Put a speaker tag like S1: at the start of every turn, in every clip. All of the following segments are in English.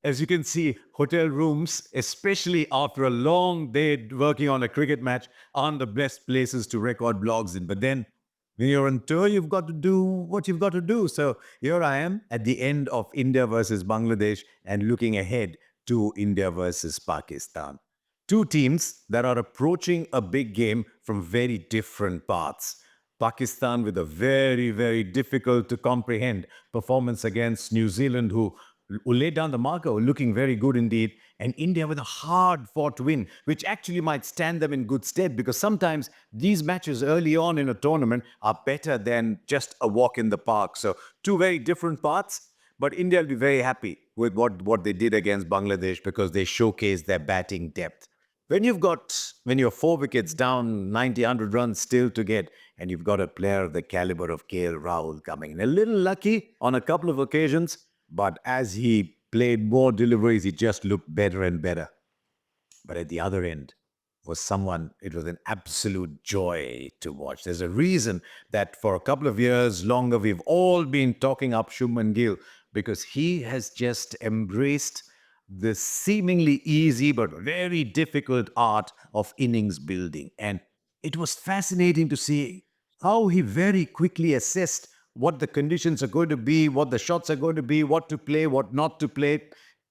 S1: as you can see, hotel rooms, especially after a long day working on a cricket match, aren't the best places to record blogs in. But then when you're on tour, you've got to do what you've got to do. So here I am at the end of India versus Bangladesh and looking ahead to India versus Pakistan. Two teams that are approaching a big game from very different paths. Pakistan with a very, very difficult to comprehend performance against New Zealand, who laid down the marker, looking very good indeed. And India with a hard fought win, which actually might stand them in good stead because sometimes these matches early on in a tournament are better than just a walk in the park. So, two very different paths. But India will be very happy with what they did against Bangladesh because they showcased their batting depth. When you're 4 wickets down, 90, 100 runs still to get, and you've got a player of the caliber of KL Rahul coming in. A little lucky on a couple of occasions, but as he played more deliveries, he just looked better and better. But at the other end was someone, it was an absolute joy to watch. There's a reason that for a couple of years longer, we've all been talking up Shubman Gill because he has just embraced the seemingly easy but very difficult art of innings building. And it was fascinating to see how he very quickly assessed what the conditions are going to be, what the shots are going to be, what to play, what not to play,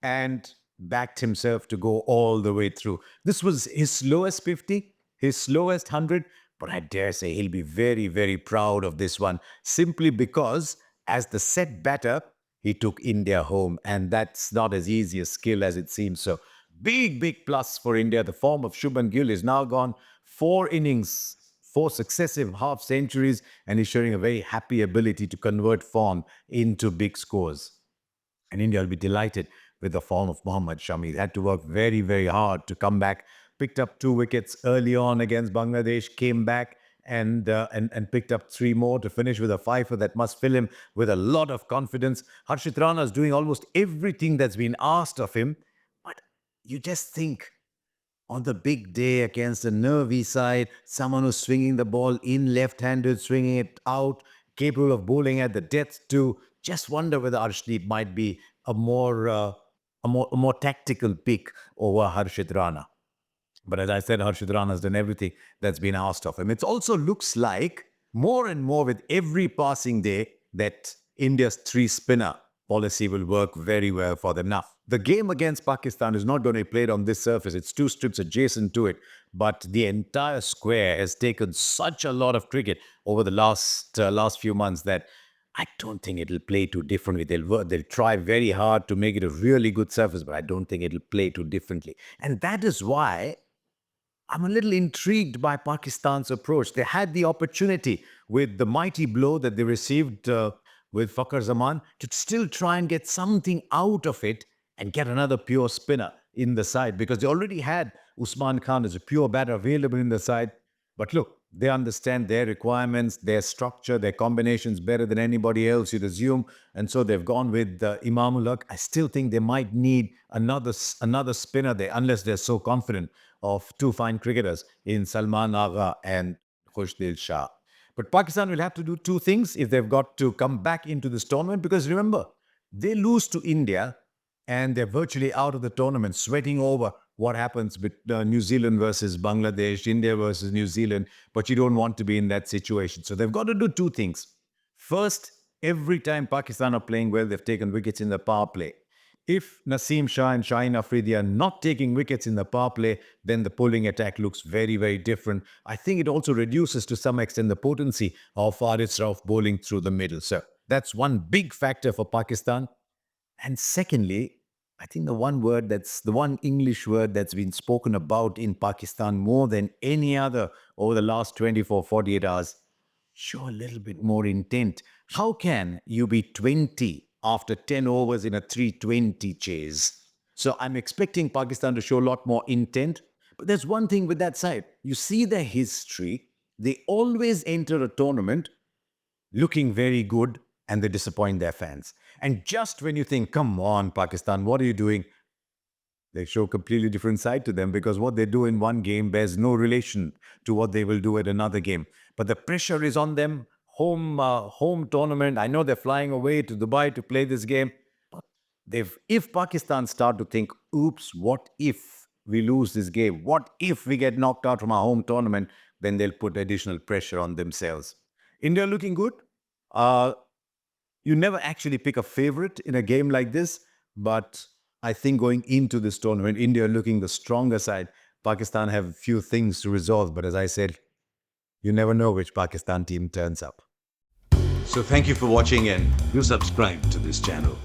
S1: and backed himself to go all the way through. This was his slowest 50, his slowest 100, but I dare say he'll be very, very proud of this one simply because as the set batter, he took India home, and that's not as easy a skill as it seems. So, big, big plus for India. The form of Shubman Gill is now gone 4 innings, 4 successive half centuries, and he's showing a very happy ability to convert form into big scores. And India will be delighted with the form of Mohammad Shami. He had to work very, very hard to come back. Picked up 2 wickets early on against Bangladesh, came back and picked up 3 more to finish with a fifer that must fill him with a lot of confidence. Harshit Rana is doing almost everything that's been asked of him, but you just think on the big day against a nervy side, someone who's swinging the ball in left-handed, swinging it out, capable of bowling at the death too. Just wonder whether Arshdeep might be a more tactical pick over Harshit Rana. But as I said, Harshit Rana has done everything that's been asked of him. It also looks like more and more with every passing day that India's three spinner policy will work very well for them. Now, the game against Pakistan is not going to be played on this surface. It's 2 strips adjacent to it. But the entire square has taken such a lot of cricket over the last few months that I don't think it'll play too differently. They'll try very hard to make it a really good surface, but I don't think it'll play too differently. And that is why I'm a little intrigued by Pakistan's approach. They had the opportunity with the mighty blow that they received with Fakhar Zaman to still try and get something out of it and get another pure spinner in the side because they already had Usman Khan as a pure batter available in the side. But look, they understand their requirements, their structure, their combinations better than anybody else, you'd assume. And so they've gone with Imamul Haq. I still think they might need another spinner there, unless they're so confident of two fine cricketers in Salman Agha and Khushdil Shah. But Pakistan will have to do two things if they've got to come back into this tournament because remember, they lose to India and they're virtually out of the tournament, sweating over what happens with New Zealand versus Bangladesh, India versus New Zealand, but you don't want to be in that situation. So they've got to do two things. First, every time Pakistan are playing well, they've taken wickets in the power play. If Naseem Shah and Shaheen Afridi are not taking wickets in the power play, then the bowling attack looks very, very different. I think it also reduces to some extent the potency of Faris Rauf bowling through the middle. So that's one big factor for Pakistan. And secondly, I think the one English word that's been spoken about in Pakistan more than any other over the last 24, 48 hours, show a little bit more intent. How can you be 20 after 10 overs in a 320 chase? So I'm expecting Pakistan to show a lot more intent. But there's one thing with that side. You see their history. They always enter a tournament looking very good and they disappoint their fans. And just when you think, come on, Pakistan, what are you doing? They show a completely different side to them because what they do in one game bears no relation to what they will do at another game. But the pressure is on them. Home tournament. I know they're flying away to Dubai to play this game. If Pakistan start to think, oops, what if we lose this game? What if we get knocked out from our home tournament? Then they'll put additional pressure on themselves. India looking good. Uh, you never actually pick a favorite in a game like this, but I think going into this tournament, India looking the stronger side. Pakistan have a few things to resolve, but as I said, you never know which Pakistan team turns up.
S2: So thank you for watching and do subscribe to this channel.